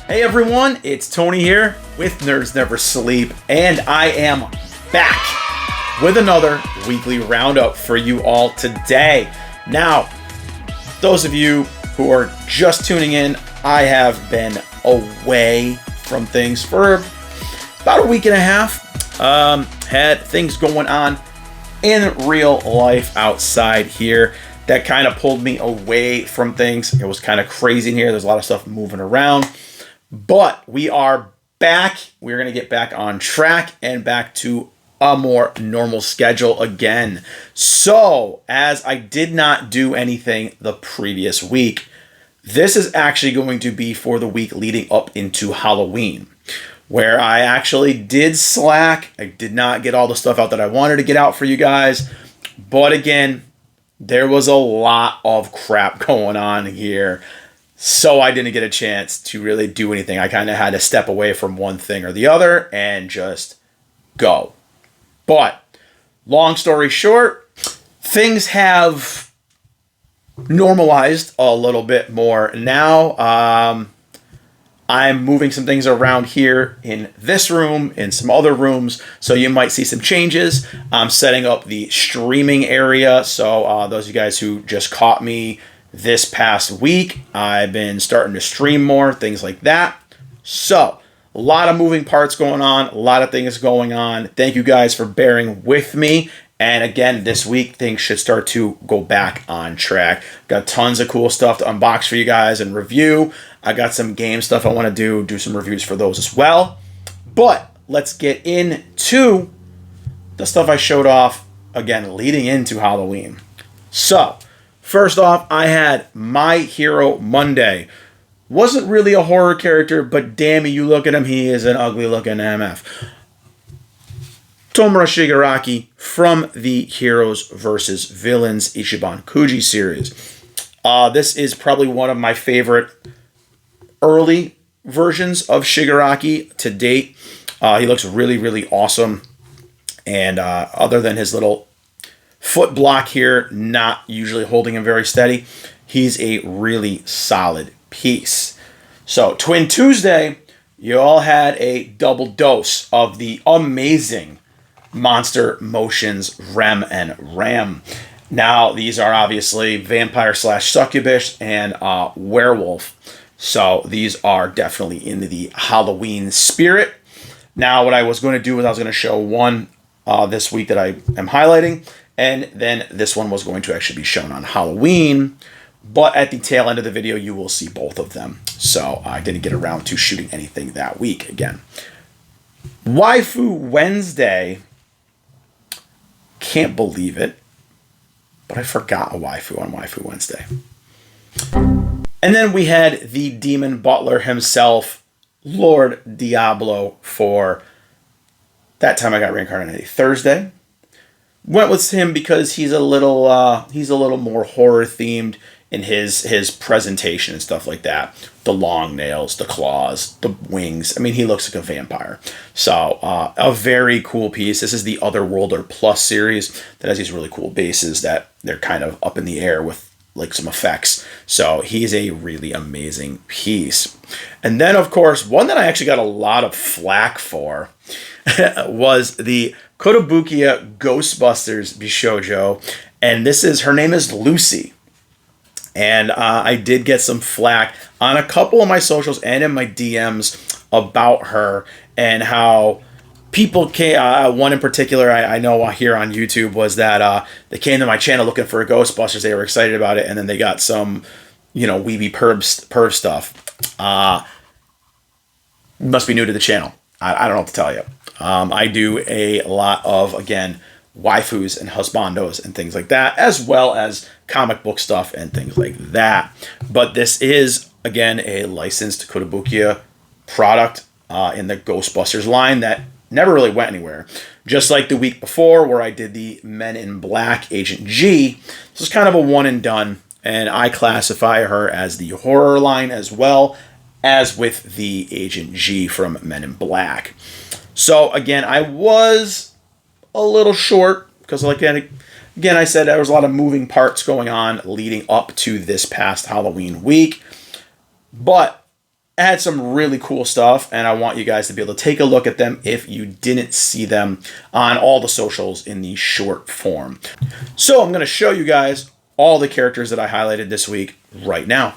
Hey everyone, it's Tony here with Nerds Never Sleep, and I am back with another weekly roundup for you all today. Now, those of you who are just tuning in, I have been away from things for about a week and a half. Had things going on in real life outside here that kind of pulled me away from things. It was kind of crazy in here. There's a lot of stuff moving around. But we are back. We're going to get back on track and back to a more normal schedule again. So, as I did not do anything the previous week, this is actually going to be for the week leading up into Halloween, where I actually did slack. I did not get all the stuff out that I wanted to get out for you guys. But again, there was a lot of crap going on here. So I didn't get a chance to really do anything. I kind of had to step away from one thing or the other and just go. But long story short, things have normalized a little bit more now. I'm moving some things around here in this room, in some other rooms, so you might see some changes. I'm setting up the streaming area, so those of you guys who just caught me this past week, I've been starting to stream more, things like that. So, a lot of moving parts going on, a lot of things going on. Thank you guys for bearing with me. And again, this week, things should start to go back on track. Got tons of cool stuff to unbox for you guys and review. I got some game stuff I want to do some reviews for those as well. But let's get into the stuff I showed off, again, leading into Halloween. So, first off, I had My Hero Monday. Wasn't really a horror character, but damn you look at him, he is an ugly looking MF. Tomura Shigaraki from the Heroes vs. Villains Ichiban Kuji series. This is probably one of my favorite early versions of Shigaraki to date. He looks really, really awesome. And other than his little foot block here, not usually holding him very steady, he's a really solid piece. So, Twin Tuesday, you all had a double dose of the amazing Monster Motions Rem and Ram. Now, these are obviously vampire / succubus and werewolf. So, these are definitely in the Halloween spirit. Now, what I was going to do is I was going to show one this week that I am highlighting. And then this one was going to actually be shown on Halloween. But at the tail end of the video, you will see both of them. So I didn't get around to shooting anything that week again. Waifu Wednesday. Can't believe it. But I forgot a waifu on Waifu Wednesday. And then we had the demon butler himself, Lord Diablo, for that time I got reincarnated Thursday. Went with him because he's a little more horror themed in his presentation and stuff like that. The long nails, the claws, the wings. I mean, he looks like a vampire. So a very cool piece. This is the Otherworlder Plus series that has these really cool bases that they're kind of up in the air with like some effects. So he's a really amazing piece. And then of course, one that I actually got a lot of flack for was the Kotobukiya Ghostbusters Bishoujo, and her name is Lucy. And I did get some flack on a couple of my socials and in my DMs about her and how people came. One in particular I know here on YouTube was that they came to my channel looking for a Ghostbusters. They were excited about it, and then they got some, weeby perv stuff. Must be new to the channel. I don't know what to tell you. I do a lot of, again, waifus and husbandos and things like that, as well as comic book stuff and things like that. But this is, again, a licensed Kotobukiya product in the Ghostbusters line that never really went anywhere. Just like the week before where I did the Men in Black Agent G, this is kind of a one and done, and I classify her as the horror line as well as with the Agent G from Men in Black. So again, I was a little short because, like again, I said there was a lot of moving parts going on leading up to this past Halloween week. But It had some really cool stuff, and I want you guys to be able to take a look at them if you didn't see them on all the socials in the short form. So I'm going to show you guys all the characters that I highlighted this week right now.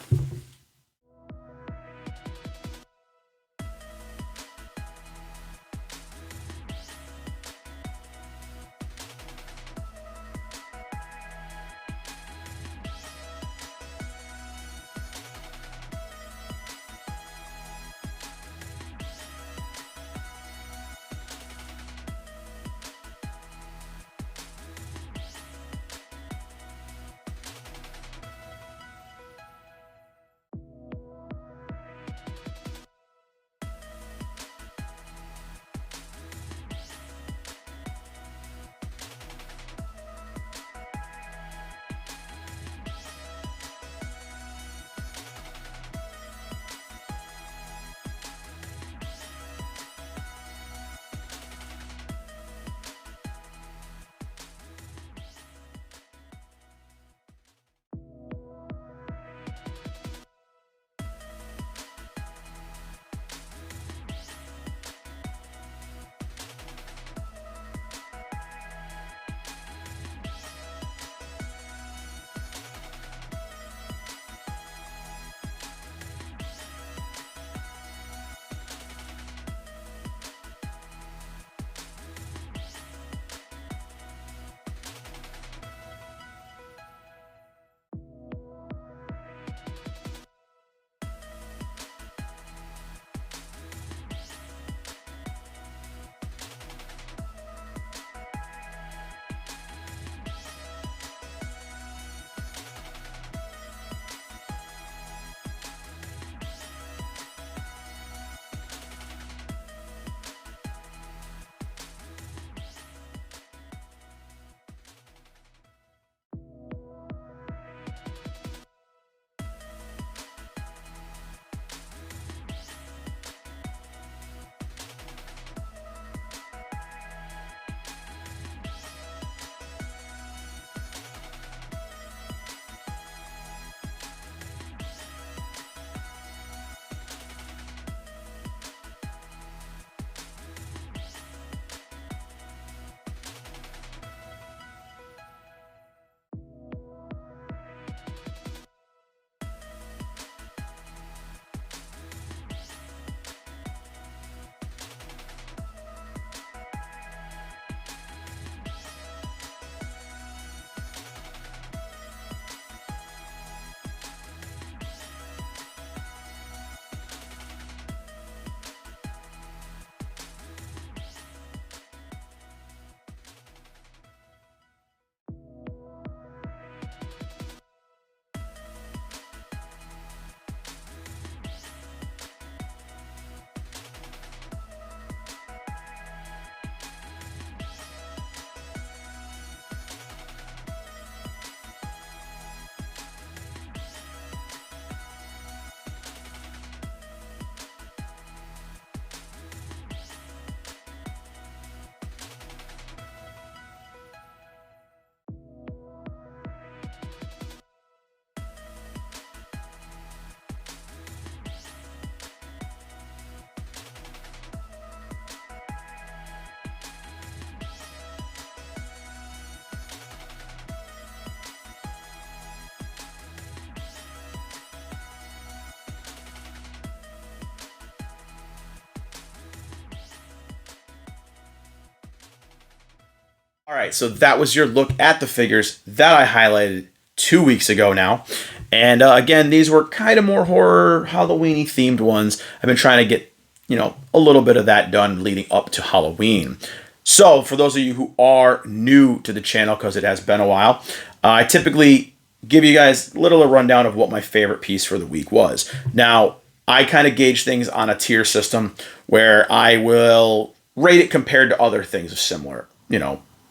All right, so that was your look at the figures that I highlighted 2 weeks ago now. And again, these were kind of more horror, Halloween-y themed ones. I've been trying to get, a little bit of that done leading up to Halloween. So for those of you who are new to the channel, because it has been a while, I typically give you guys a little rundown of what my favorite piece for the week was. Now, I kind of gauge things on a tier system where I will rate it compared to other things of similar,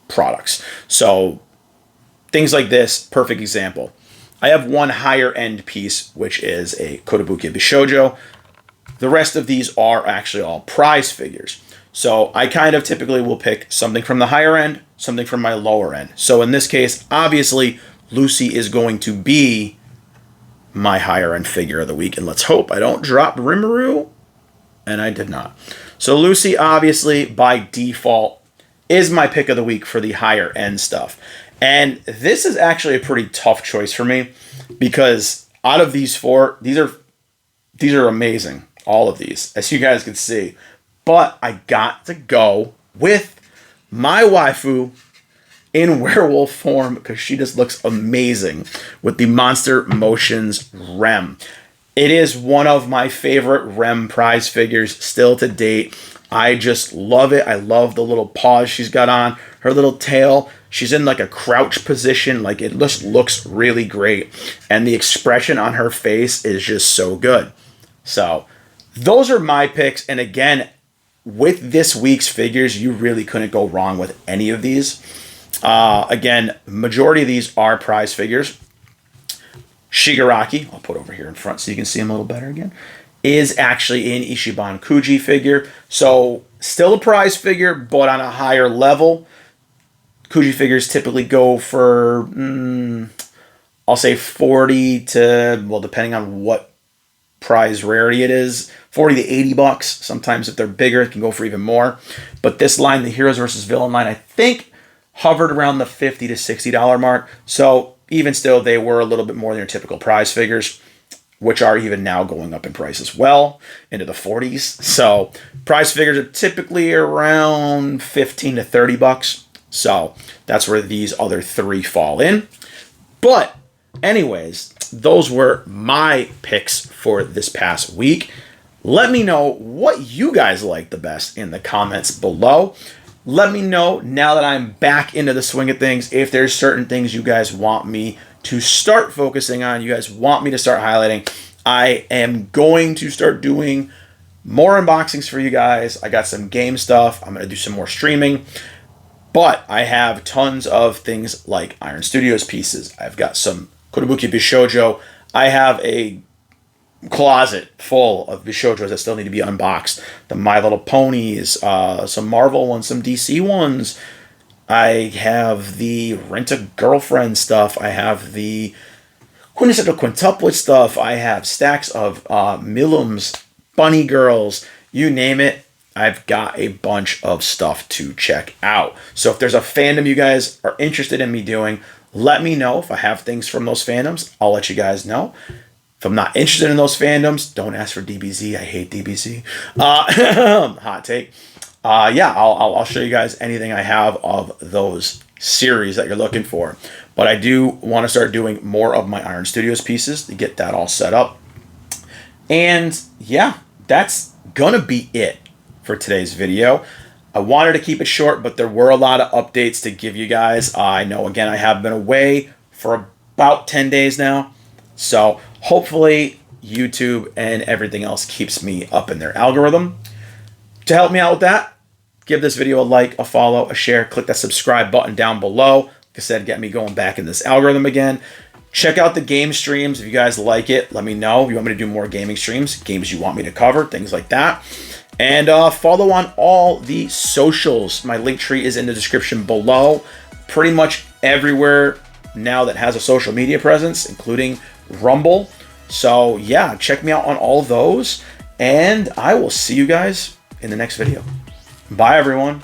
products. So things like this, perfect example. I have one higher end piece, which is a Kotobuki Bishojo. The rest of these are actually all prize figures. So I kind of typically will pick something from the higher end, something from my lower end. So in this case, obviously, Lucy is going to be my higher end figure of the week. And let's hope I don't drop Rimuru. And I did not. So Lucy, obviously, by default, is my pick of the week for the higher end stuff. And this is actually a pretty tough choice for me because out of these four, these are amazing. All of these, as you guys can see. But I got to go with my waifu in werewolf form because she just looks amazing with the Monster Motions Rem. It is one of my favorite Rem prize figures still to date. I just love it. I love the little paws she's got on, her little tail. She's in like a crouch position. Like it just looks really great. And the expression on her face is just so good. So those are my picks. And again, with this week's figures, you really couldn't go wrong with any of these. Again, majority of these are prize figures. Shigaraki, I'll put over here in front so you can see him a little better again, is actually an Ichiban Kuji figure. So still a prize figure, but on a higher level. Kuji figures typically go for, I'll say 40 to, well, depending on what prize rarity it is, 40 to 80 bucks. Sometimes if they're bigger, it can go for even more. But this line, the Heroes versus Villain line, I think hovered around the $50 to $60 mark. So even still, they were a little bit more than your typical prize figures, which are even now going up in price as well, into the 40s. So prize figures are typically around 15 to 30 bucks. So that's where these other three fall in. But anyways, those were my picks for this past week. Let me know what you guys like the best in the comments below. Let me know, now that I'm back into the swing of things, if there's certain things you guys want me to start focusing on, you guys want me to start highlighting. I am going to start doing more unboxings for you guys. I got some game stuff. I'm going to do some more streaming. But I have tons of things like Iron Studios pieces. I've got some Kotobuki Bishoujo. I have a closet full of Bishojos that still need to be unboxed. The My Little Ponies, some Marvel ones, some DC ones. I have the Rent-A-Girlfriend stuff. I have the Quintessential Quintuplet stuff. I have stacks of Millums, Bunny Girls, you name it. I've got a bunch of stuff to check out. So if there's a fandom you guys are interested in me doing, let me know. If I have things from those fandoms, I'll let you guys know. If I'm not interested in those fandoms, don't ask for DBZ. I hate DBZ. Hot take. Yeah, I'll show you guys anything I have of those series that you're looking for. But I do want to start doing more of my Iron Studios pieces to get that all set up. And yeah, that's gonna be it for today's video. I wanted to keep it short, but there were a lot of updates to give you guys. I know, again, I have been away for about 10 days now. So hopefully YouTube and everything else keeps me up in their algorithm. To help me out with that, give this video a like, a follow, a share, click that subscribe button down below. Like I said, get me going back in this algorithm again. Check out the game streams. If you guys like it, let me know. If you want me to do more gaming streams, games you want me to cover, things like that. And follow on all the socials. My link tree is in the description below. Pretty much everywhere now that has a social media presence, including Rumble. So yeah, check me out on all of those. And I will see you guys in the next video. Bye, everyone.